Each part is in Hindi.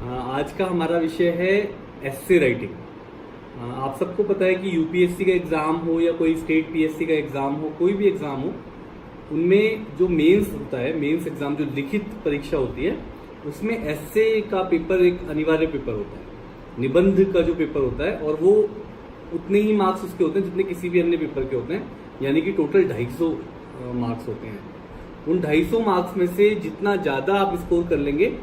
आज का हमारा विषय है एस्से राइटिंग। आप सबको पता है कि यूपीएससी का एग्ज़ाम हो या कोई स्टेट पीएससी का एग्ज़ाम हो, कोई भी एग्ज़ाम हो, उनमें जो मेंस होता है, मेंस एग्ज़ाम जो लिखित परीक्षा होती है, उसमें एस्से का पेपर एक अनिवार्य पेपर होता है। निबंध का जो पेपर होता है, और वो उतने ही मार्क्स उसके होते हैं जितने किसी भी अन्य पेपर के होते हैं, यानी कि टोटल 250 मार्क्स होते हैं। उन 250 मार्क्स में से जितना ज़्यादा आप स्कोर कर लेंगे,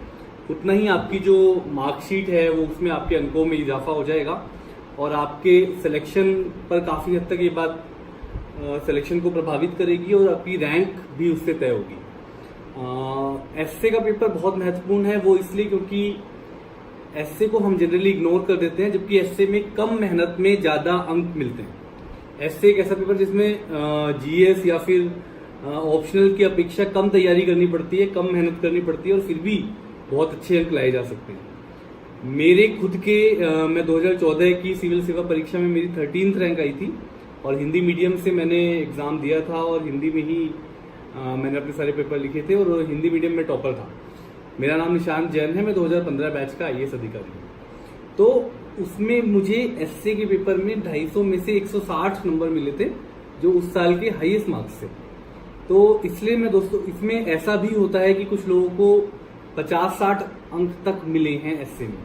उतना ही आपकी जो मार्कशीट है वो उसमें आपके अंकों में इजाफा हो जाएगा और आपके सिलेक्शन पर काफ़ी हद तक ये बात सिलेक्शन को प्रभावित करेगी और आपकी रैंक भी उससे तय होगी। एस्से का पेपर बहुत महत्वपूर्ण है, वो इसलिए क्योंकि एस्से को हम जनरली इग्नोर कर देते हैं, जबकि एस्से में कम मेहनत में ज़्यादा अंक मिलते हैं। एस्से एक ऐसा पेपर जिसमें जीएस या फिर ऑप्शनल की अपेक्षा कम तैयारी करनी पड़ती है, कम मेहनत करनी पड़ती है और फिर भी बहुत अच्छे अंक लाए जा सकते हैं। मेरे खुद के मैं 2014 की सिविल सेवा परीक्षा में मेरी 13th रैंक आई थी और हिंदी मीडियम से मैंने एग्ज़ाम दिया था और हिंदी में ही मैंने अपने सारे पेपर लिखे थे और हिंदी मीडियम में टॉपर था। मेरा नाम निशांत जैन है, मैं 2015 बैच का आईएएस अधिकारी हूँ। तो उसमें मुझे एस्से के पेपर में 250 में से 160 नंबर मिले थे, जो उस साल के हाईएस्ट मार्क्स थे। तो इसलिए मैं दोस्तों, इसमें ऐसा भी होता है कि कुछ लोगों को 50-60 अंक तक मिले हैं एस्से में,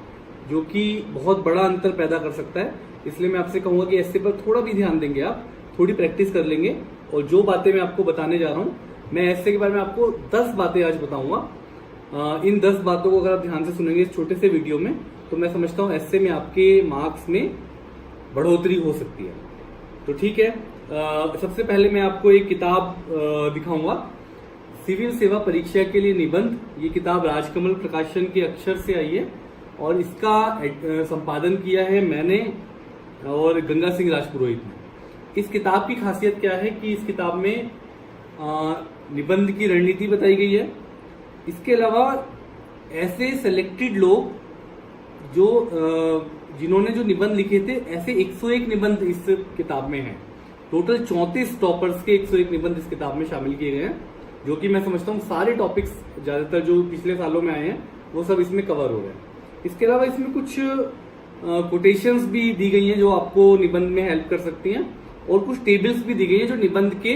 जो कि बहुत बड़ा अंतर पैदा कर सकता है। इसलिए मैं आपसे कहूंगा कि एस्से पर थोड़ा भी ध्यान देंगे, आप थोड़ी प्रैक्टिस कर लेंगे। और जो बातें मैं आपको बताने जा रहा हूं, मैं एस्से के बारे में आपको 10 बातें आज बताऊंगा। इन 10 बातों को अगर आप ध्यान से सुनेंगे इस छोटे से वीडियो में, तो मैं समझता हूं एस्से में आपके मार्क्स में बढ़ोतरी हो सकती है। तो ठीक है, सबसे पहले मैं आपको एक किताब दिखाऊंगा, सिविल सेवा परीक्षा के लिए निबंध। ये किताब राजकमल प्रकाशन के अक्षर से आई है और इसका संपादन किया है मैंने और गंगा सिंह राजपुरोहित ने। इस किताब की खासियत क्या है कि इस किताब में निबंध की रणनीति बताई गई है। इसके अलावा ऐसे सिलेक्टेड लोग जो जिन्होंने जो निबंध लिखे थे, ऐसे 101 निबंध इस किताब में हैं। टोटल 34 टॉपर्स के 101 निबंध इस किताब में शामिल किए गए हैं, जो कि मैं समझता हूँ सारे टॉपिक्स ज्यादातर जो पिछले सालों में आए हैं वो सब इसमें कवर हो रहे हैं। इसके अलावा इसमें कुछ कोटेशंस भी दी गई हैं जो आपको निबंध में हेल्प कर सकती हैं, और कुछ टेबल्स भी दी गई हैं जो निबंध के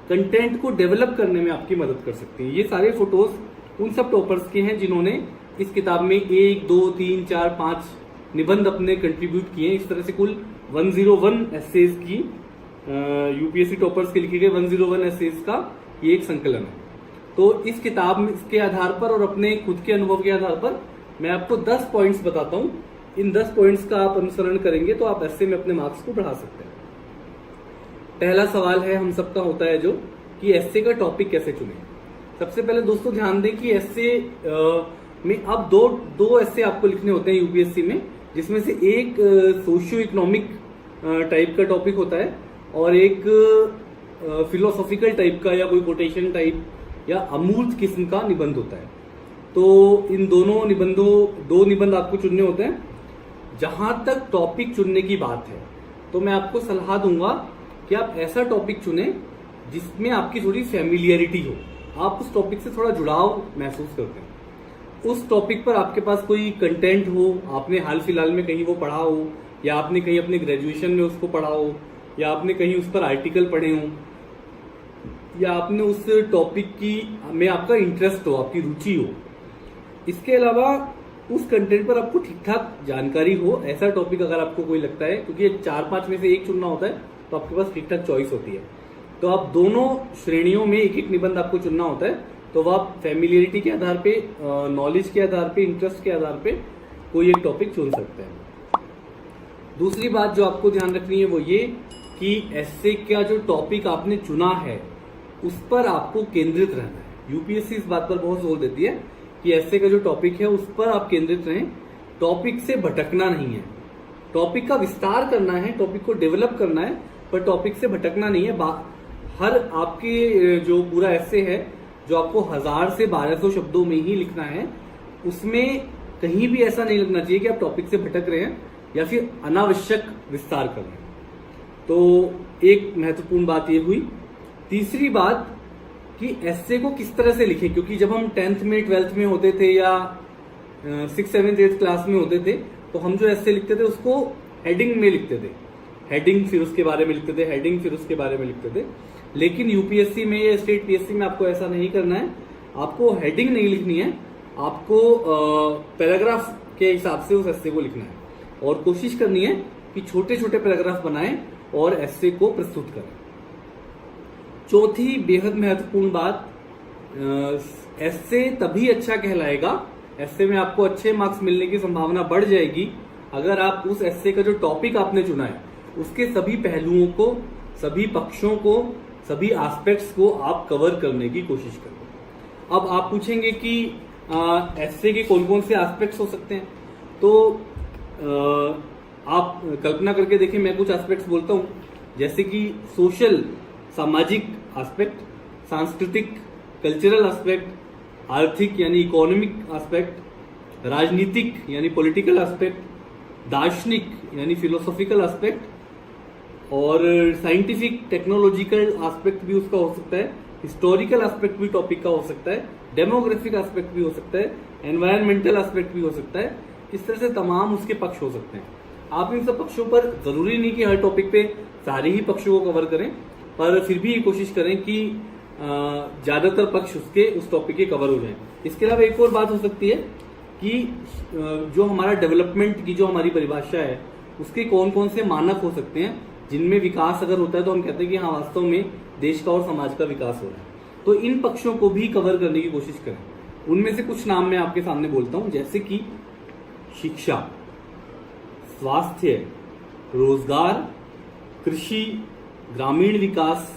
कंटेंट को डेवलप करने में आपकी मदद कर सकती हैं। ये सारे फोटोज उन सब टॉपर्स के हैं जिन्होंने इस किताब में 1, 2, 3, 4, 5 निबंध अपने कंट्रीब्यूट किए हैं। इस तरह से कुल 101 एसेज की यूपीएससी टॉपर्स के लिखे गए 101 एसेज का ये एक संकलन है। तो इस किताब में के आधार पर और अपने खुद के अनुभव के आधार पर मैं आपको 10 पॉइंट्स बताता हूं। इन 10 पॉइंट्स का आप अनुसरण करेंगे तो आप एस्से में अपने मार्क्स को बढ़ा सकते हैं। पहला सवाल है हम सबका होता है जो कि एस्से का टॉपिक कैसे चुने। सबसे पहले दोस्तों ध्यान दें कि एस्से में अब दो एस्से आपको लिखने होते हैं यूपीएससी में, जिसमें से एक सोशियो इकोनॉमिक टाइप का टॉपिक होता है और एक फिलोसॉफिकल टाइप का या कोई कोटेशन टाइप या अमूर्त किस्म का निबंध होता है। तो इन दोनों निबंधों, 2 निबंध आपको चुनने होते हैं। जहां तक टॉपिक चुनने की बात है, तो मैं आपको सलाह दूंगा कि आप ऐसा टॉपिक चुने जिसमें आपकी थोड़ी फैमिलियरिटी हो, आप उस टॉपिक से थोड़ा जुड़ाव महसूस करते हैं। उस टॉपिक पर आपके पास कोई कंटेंट हो, आपने हाल फिलहाल में कहीं वो पढ़ा हो, या आपने कहीं अपने ग्रेजुएशन में उसको पढ़ा हो, या आपने कहीं उस पर आर्टिकल पढ़े हो, या आपने उस टॉपिक की में आपका इंटरेस्ट हो, आपकी रुचि हो। इसके अलावा उस कंटेंट पर आपको ठीक ठाक जानकारी हो, ऐसा टॉपिक अगर आपको कोई लगता है, क्योंकि 4-5 में से एक चुनना होता है तो आपके पास ठीक ठाक चॉइस होती है। तो आप दोनों श्रेणियों में एक एक निबंध आपको चुनना होता है। तो वह आप फैमिलियरिटी के आधार पे, नॉलेज के आधार पे, इंटरेस्ट के आधार पे कोई एक टॉपिक चुन सकते हैं। दूसरी बात जो आपको ध्यान रखनी है वो ये कि एस्से का जो टॉपिक आपने चुना है उस पर आपको केंद्रित रहना है। यूपीएससी इस बात पर बहुत जोर देती है कि एस्से का जो टॉपिक है उस पर आप केंद्रित रहें, टॉपिक से भटकना नहीं है। टॉपिक का विस्तार करना है, टॉपिक को डेवलप करना है, पर टॉपिक से भटकना नहीं है। हर आपके जो पूरा एस्से है जो आपको 1000 से 1200 शब्दों में ही लिखना है, उसमें कहीं भी ऐसा नहीं लगना चाहिए कि आप टॉपिक से भटक रहे हैं या फिर अनावश्यक विस्तार कर रहे हैं। तो एक महत्वपूर्ण बात ये हुई। तीसरी बात कि एस्से को किस तरह से लिखें, क्योंकि जब हम 10th में 12th में होते थे या 6, 7, 8 क्लास में होते थे तो हम जो ऐसे लिखते थे उसको हेडिंग में लिखते थे, हेडिंग फिर उसके बारे में लिखते थे, हेडिंग फिर उसके बारे में लिखते थे। लेकिन यूपीएससी में या स्टेट पीएससी में आपको ऐसा नहीं करना है, आपको हेडिंग नहीं लिखनी है, आपको पैराग्राफ के हिसाब से उस एस्से को लिखना है और कोशिश करनी है कि छोटे छोटे पैराग्राफ बनाएं और एस्से को प्रस्तुत करें। चौथी बेहद महत्वपूर्ण बात, एस्से तभी अच्छा कहलाएगा, एस्से में आपको अच्छे मार्क्स मिलने की संभावना बढ़ जाएगी अगर आप उस एस्से का जो टॉपिक आपने चुना है उसके सभी पहलुओं को, सभी पक्षों को, सभी एस्पेक्ट्स को आप कवर करने की कोशिश करें। अब आप पूछेंगे कि एस्से के कौन कौन से एस्पेक्ट्स हो सकते हैं, तो आप कल्पना करके देखिए, मैं कुछ एस्पेक्ट्स बोलता हूं, जैसे कि सोशल सामाजिक एस्पेक्ट, सांस्कृतिक कल्चरल एस्पेक्ट, आर्थिक यानी इकोनॉमिक एस्पेक्ट, राजनीतिक यानी पॉलिटिकल एस्पेक्ट, दार्शनिक यानी फिलोसॉफिकल एस्पेक्ट, और साइंटिफिक टेक्नोलॉजिकल एस्पेक्ट भी उसका हो सकता है, हिस्टोरिकल एस्पेक्ट भी टॉपिक का हो सकता है, डेमोग्राफिक एस्पेक्ट भी हो सकता है, एनवायरमेंटल एस्पेक्ट भी हो सकता है। इस तरह से तमाम उसके पक्ष हो सकते हैं। आप इन सब पक्षों पर, जरूरी नहीं कि हर टॉपिक पे सारे ही पक्षों को कवर करें, पर फिर भी कोशिश करें कि ज्यादातर पक्ष उसके उस टॉपिक के कवर हो जाएं। इसके अलावा एक और बात हो सकती है कि जो हमारा डेवलपमेंट की जो हमारी परिभाषा है उसके कौन कौन से मानक हो सकते हैं जिनमें विकास अगर होता है तो हम कहते हैं कि हाँ वास्तव में देश का और समाज का विकास हो रहा है। तो इन पक्षों को भी कवर करने की कोशिश करें। उनमें से कुछ नाम मैं आपके सामने बोलता हूं, जैसे कि शिक्षा, स्वास्थ्य, रोजगार, कृषि, ग्रामीण विकास,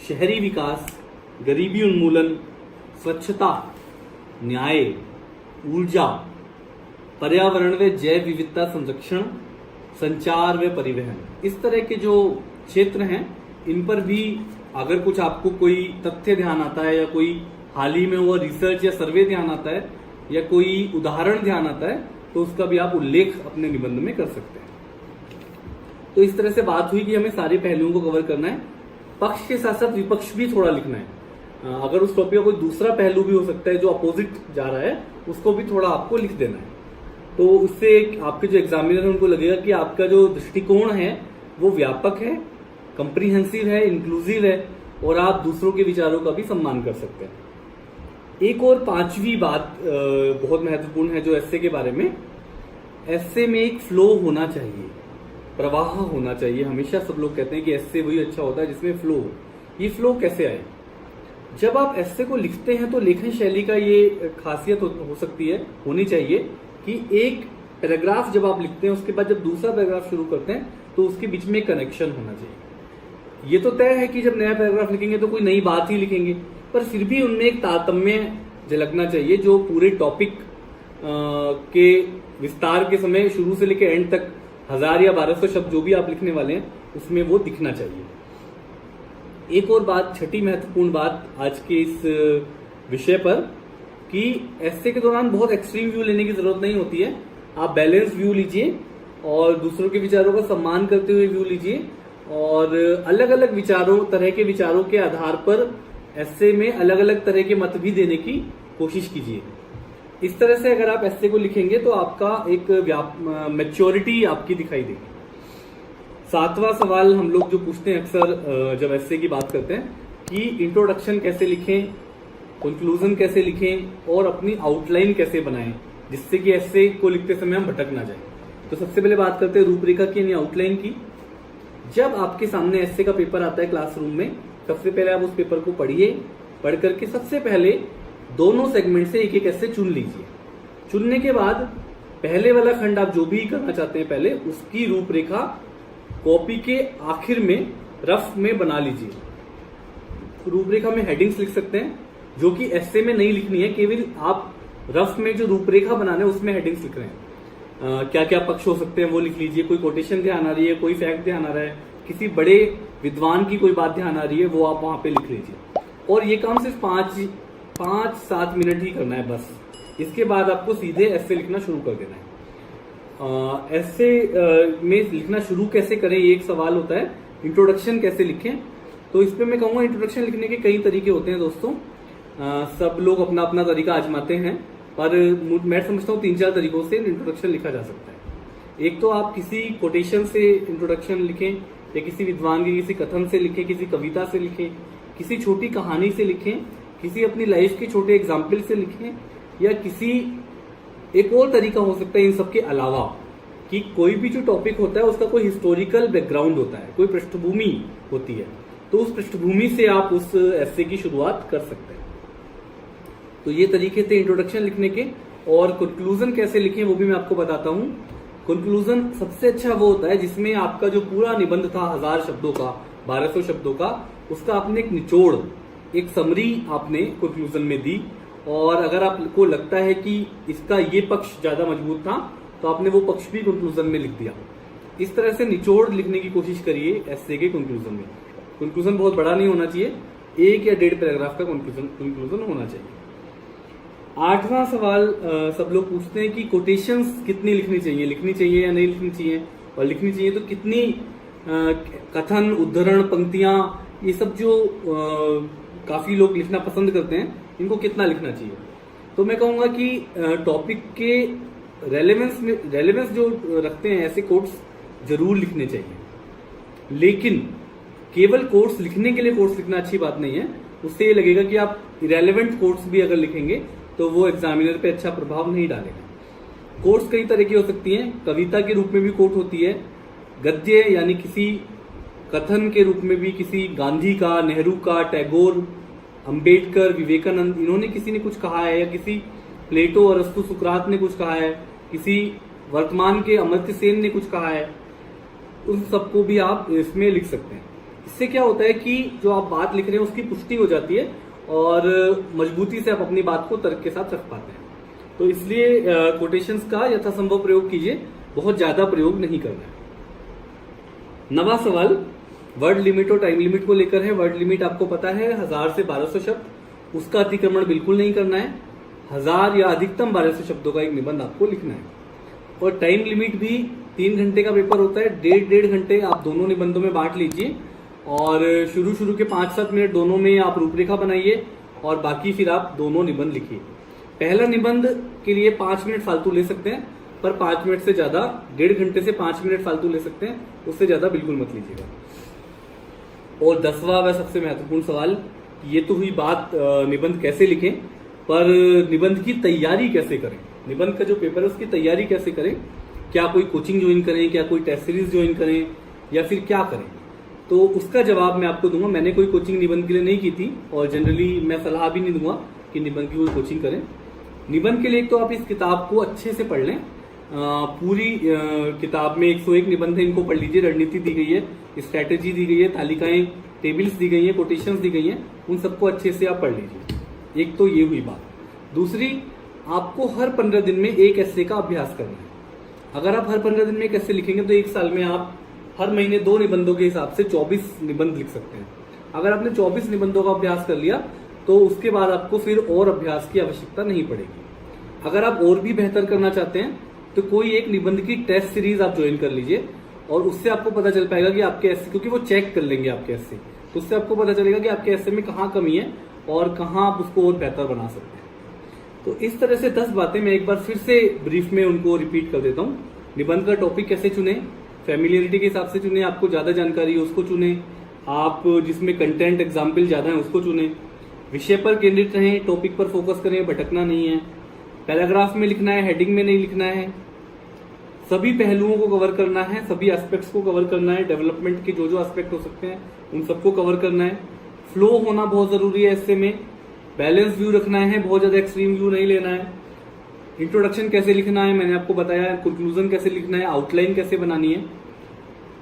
शहरी विकास, गरीबी उन्मूलन, स्वच्छता, न्याय, ऊर्जा, पर्यावरण व जैव विविधता संरक्षण, संचार व परिवहन। इस तरह के जो क्षेत्र हैं इन पर भी अगर कुछ आपको कोई तथ्य ध्यान आता है या कोई हाल ही में हुआ रिसर्च या सर्वे ध्यान आता है या कोई उदाहरण ध्यान आता है तो उसका भी आप उल्लेख अपने निबंध में कर सकते हैं। तो इस तरह से बात हुई कि हमें सारे पहलुओं को कवर करना है। पक्ष के साथ साथ विपक्ष भी थोड़ा लिखना है। अगर उस टॉपिक का कोई दूसरा पहलू भी हो सकता है जो अपोजिट जा रहा है उसको भी थोड़ा आपको लिख देना है। तो उससे आपके जो एग्जामिनर है उनको लगेगा कि आपका जो दृष्टिकोण है वो व्यापक है, कंप्रीहेंसिव है, इंक्लूसिव है और आप दूसरों के विचारों का भी सम्मान कर सकते हैं। एक और पांचवी बात बहुत महत्वपूर्ण है जो एस्से के बारे में, एस्से में एक फ्लो होना चाहिए, प्रवाह होना चाहिए। हमेशा सब लोग कहते हैं कि एस्से वही अच्छा होता है जिसमें फ्लो हो। ये फ्लो कैसे आए? जब आप एस्से को लिखते हैं तो लेखन शैली का ये खासियत हो सकती है, होनी चाहिए कि एक पैराग्राफ जब आप लिखते हैं उसके बाद जब दूसरा पैराग्राफ शुरू करते हैं तो उसके बीच में कनेक्शन होना चाहिए। ये तो तय है कि जब नया पैराग्राफ लिखेंगे तो कोई नई बात ही लिखेंगे, पर फिर भी उनमें एक तारतम्य झलकना चाहिए जो पूरे टॉपिक के विस्तार के समय शुरू से लेकर एंड तक 1000 या 1200 शब्द जो भी आप लिखने वाले हैं उसमें वो दिखना चाहिए। एक और बात, छठी महत्वपूर्ण बात आज के इस विषय पर, कि एस्से के दौरान बहुत एक्सट्रीम व्यू लेने की जरूरत नहीं होती है। आप बैलेंस व्यू लीजिए और दूसरों के विचारों का सम्मान करते हुए व्यू लीजिए और अलग अलग तरह के विचारों के आधार पर एस्से में अलग अलग तरह के मत भी देने की कोशिश कीजिए। इस तरह से अगर आप एस्से को लिखेंगे तो आपका एक मैच्योरिटी आपकी दिखाई देगी। 7वां सवाल हम लोग जो पूछते हैं अक्सर जब एस्से की बात करते हैं कि इंट्रोडक्शन कैसे लिखें, कंक्लूजन कैसे लिखें और अपनी आउटलाइन कैसे बनाएं जिससे कि एस्से को लिखते समय हम भटक ना जाएं। तो सबसे पहले बात करते हैं रूपरेखा की यानी आउटलाइन की। जब आपके सामने एस्से का पेपर आता है क्लासरूम में, सबसे पहले आप उस पेपर को पढ़िए। पढ़ करके सबसे पहले दोनों सेगमेंट से एक एक एस्से चुन लीजिए। चुनने के बाद पहले वाला खंड आप जो भी करना चाहते हैं पहले उसकी रूपरेखा कॉपी के आखिर में रफ में बना लीजिए। रूपरेखा में हेडिंग्स लिख सकते हैं जो कि एस्से में नहीं लिखनी है, केवल आप रफ में जो रूपरेखा बनाना है उसमें हेडिंग्स लिख रहे हैं। क्या क्या पक्ष हो सकते हैं वो लिख लीजिए। कोई कोटेशन ध्यान आ रही है, कोई फैक्ट ध्यान आ रहा है, किसी बड़े विद्वान की कोई बात ध्यान आ रही है, वो आप वहां पे लिख लीजिए। और ये काम सिर्फ 5-7 मिनट ही करना है बस। इसके बाद आपको सीधे एस्से लिखना शुरू कर देना है। एस्से में लिखना शुरू कैसे करें ये एक सवाल होता है। इंट्रोडक्शन कैसे लिखें, तो इस पे मैं कहूंगा इंट्रोडक्शन लिखने के कई तरीके होते हैं दोस्तों। सब लोग अपना अपना तरीका आजमाते हैं। पर मैं समझता हूँ 3-4 तरीकों से इंट्रोडक्शन लिखा जा सकता है। एक तो आप किसी कोटेशन से इंट्रोडक्शन लिखें, या किसी विद्वान के किसी कथन से लिखें, किसी कविता से लिखें, किसी छोटी कहानी से लिखें, किसी अपनी लाइफ के छोटे एग्जाम्पल से लिखें, या किसी एक और तरीका हो सकता है इन सबके अलावा कि कोई भी जो टॉपिक होता है उसका कोई हिस्टोरिकल बैकग्राउंड होता है, कोई पृष्ठभूमि होती है, तो उस पृष्ठभूमि से आप उस एस्से की शुरुआत कर सकते हैं। तो ये तरीके थे इंट्रोडक्शन लिखने के। और कंक्लूजन कैसे लिखें वो भी मैं आपको बताता हूँ। कंक्लूजन सबसे अच्छा वो होता है जिसमें आपका जो पूरा निबंध था 1000 शब्दों का, 1200 शब्दों का, उसका आपने एक निचोड़, एक समरी आपने कंक्लूजन में दी। और अगर आपको लगता है कि इसका ये पक्ष ज्यादा मजबूत था तो आपने वो पक्ष भी कंक्लूजन में लिख दिया। इस तरह से निचोड़ लिखने की कोशिश करिए एस्से के कंक्लूजन में। कंक्लूजन बहुत बड़ा नहीं होना चाहिए, 1 या 1.5 पैराग्राफ का कंक्लूजन होना चाहिए। 8वां सवाल सब लोग पूछते हैं कि कोटेशंस कितनी लिखनी चाहिए या नहीं लिखनी चाहिए, और लिखनी चाहिए तो कितनी। कथन, उद्धरण, पंक्तियां, ये सब जो काफी लोग लिखना पसंद करते हैं, इनको कितना लिखना चाहिए। तो मैं कहूंगा कि टॉपिक के रेलेवेंस जो रखते हैं ऐसे कोट्स जरूर लिखने चाहिए। लेकिन केवल कोट्स लिखने के लिए कोट्स लिखना अच्छी बात नहीं है। उससे ये लगेगा कि आप इरेलीवेंट कोट्स भी अगर लिखेंगे तो वो एग्जामिनर पे अच्छा प्रभाव नहीं डालेगा। कोट्स कई तरह की हो सकती हैं। कविता के रूप में भी कोट होती है, गद्य यानी किसी कथन के रूप में भी, किसी गांधी का, नेहरू का, टैगोर, अंबेडकर, विवेकानंद, इन्होंने किसी ने कुछ कहा है, या किसी प्लेटो, अरस्तु, सुकरात ने कुछ कहा है, किसी वर्तमान के अमर्त्य सेन ने कुछ कहा है, उन सबको भी आप इसमें लिख सकते हैं। इससे क्या होता है कि जो आप बात लिख रहे हैं उसकी पुष्टि हो जाती है और मजबूती से आप अपनी बात को तर्क के साथ रख पाते हैं। तो इसलिए कोटेशंस का यथासंभव प्रयोग कीजिए, बहुत ज्यादा प्रयोग नहीं करना है। 9वां सवाल वर्ड लिमिट और टाइम लिमिट को लेकर है। वर्ड लिमिट आपको पता है 1000 से 1200 शब्द, उसका अतिक्रमण बिल्कुल नहीं करना है। 1000 या अधिकतम 1200 शब्दों का एक निबंध आपको लिखना है। और टाइम लिमिट भी 3 घंटे का पेपर होता है, 1.5 घंटे आप दोनों निबंधों में बांट लीजिए। और शुरू के 5-7 मिनट दोनों में आप रूपरेखा बनाइए और बाकी फिर आप दोनों निबंध लिखिए। पहला निबंध के लिए 5 मिनट फालतू ले सकते हैं, पर 5 मिनट से ज्यादा, 1.5 घंटे से 5 मिनट फालतू ले सकते हैं, उससे ज्यादा बिल्कुल मत लीजिएगा। और 10वां व सबसे महत्वपूर्ण सवाल, ये तो हुई बात निबंध कैसे लिखें, पर निबंध की तैयारी कैसे करें। निबंध का जो पेपर है उसकी तैयारी कैसे करें, क्या कोई कोचिंग ज्वाइन करें, क्या कोई टेस्ट सीरीज ज्वाइन करें, या फिर क्या करें। तो उसका जवाब मैं आपको दूंगा। मैंने कोई कोचिंग निबंध के लिए नहीं की थी और जनरली मैं सलाह भी नहीं दूंगा कि निबंध की कोई कोचिंग करें। निबंध के लिए तो आप इस किताब को अच्छे से पढ़ लें। पूरी किताब में 101 निबंध है, इनको पढ़ लीजिए। रणनीति दी गई है, स्ट्रैटेजी दी गई है, तालिकाएं, टेबल्स दी गई हैं, कोटेशंस दी गई हैं, उन सबको अच्छे से आप पढ़ लीजिए। एक तो ये हुई बात। दूसरी, आपको हर 15 दिन में एक एस्से का अभ्यास करना है। अगर आप हर 15 दिन में एक एस्से लिखेंगे तो 1 साल में आप हर महीने 2 निबंधों के हिसाब से 24 निबंध लिख सकते हैं। अगर आपने 24 निबंधों का अभ्यास कर लिया तो उसके बाद आपको फिर और अभ्यास की आवश्यकता नहीं पड़ेगी। अगर आप और भी बेहतर करना चाहते हैं तो कोई एक निबंध की टेस्ट सीरीज आप ज्वाइन कर लीजिए और उससे आपको पता चल पाएगा कि आपके एस्से, क्योंकि वो चेक कर लेंगे आपके एस्से, तो उससे आपको पता चलेगा कि आपके एस्से में कहाँ कमी है और कहाँ आप उसको और बेहतर बना सकते हैं। तो इस तरह से 10 बातें मैं एक बार फिर से ब्रीफ में उनको रिपीट कर देता हूँ। निबंध का टॉपिक कैसे चुने, फैमिलियरिटी के हिसाब से चुने, आपको ज्यादा जानकारी है उसको चुने, आप जिसमें कंटेंट एग्जाम्पल ज्यादा है उसको चुने, विषय पर केंद्रित रहें, टॉपिक पर फोकस करें, भटकना नहीं है, पैराग्राफ में लिखना है, हेडिंग में नहीं लिखना है, सभी पहलुओं को कवर करना है, सभी एस्पेक्ट्स को कवर करना है, डेवलपमेंट के जो एस्पेक्ट हो सकते हैं उन सबको कवर करना है। फ्लो होना बहुत जरूरी है एस्से में, बैलेंस व्यू रखना है, बहुत ज्यादा एक्सट्रीम व्यू नहीं लेना है। इंट्रोडक्शन कैसे लिखना है मैंने आपको बताया, कंक्लूजन कैसे लिखना है, आउटलाइन कैसे बनानी है,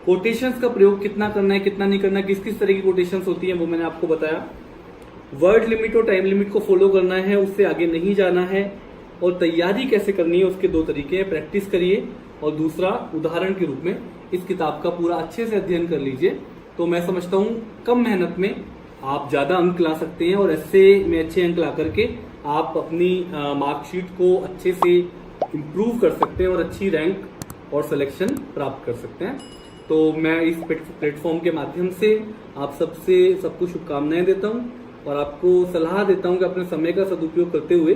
कोटेशंस का प्रयोग कितना करना है कितना नहीं करना है, किस किस तरह की कोटेशंस होती है वो मैंने आपको बताया। वर्ड लिमिट और टाइम लिमिट को फॉलो करना है, उससे आगे नहीं जाना है। और तैयारी कैसे करनी है उसके 2 तरीके हैं, प्रैक्टिस करिए और दूसरा उदाहरण के रूप में इस किताब का पूरा अच्छे से अध्ययन कर लीजिए। तो मैं समझता हूँ कम मेहनत में आप ज्यादा अंक ला सकते हैं और ऐसे में अच्छे अंक ला करके आप अपनी मार्कशीट को अच्छे से इम्प्रूव कर सकते हैं और अच्छी रैंक और सिलेक्शन प्राप्त कर सकते हैं। तो मैं इस प्लेटफॉर्म के माध्यम से आप सबको शुभकामनाएं देता हूं और आपको सलाह देता हूं कि अपने समय का सदुपयोग करते हुए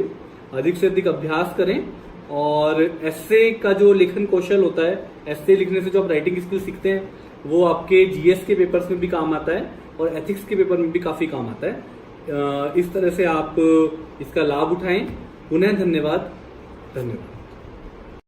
अधिक से अधिक अभ्यास करें। और एस्से का जो लेखन कौशल होता है, एस्से लिखने से जो आप राइटिंग स्किल सीखते हैं, वो आपके जीएस के पेपर्स में भी काम आता है और एथिक्स के पेपर में भी काफी काम आता है। इस तरह से आप इसका लाभ उठाएं। पुनः धन्यवाद।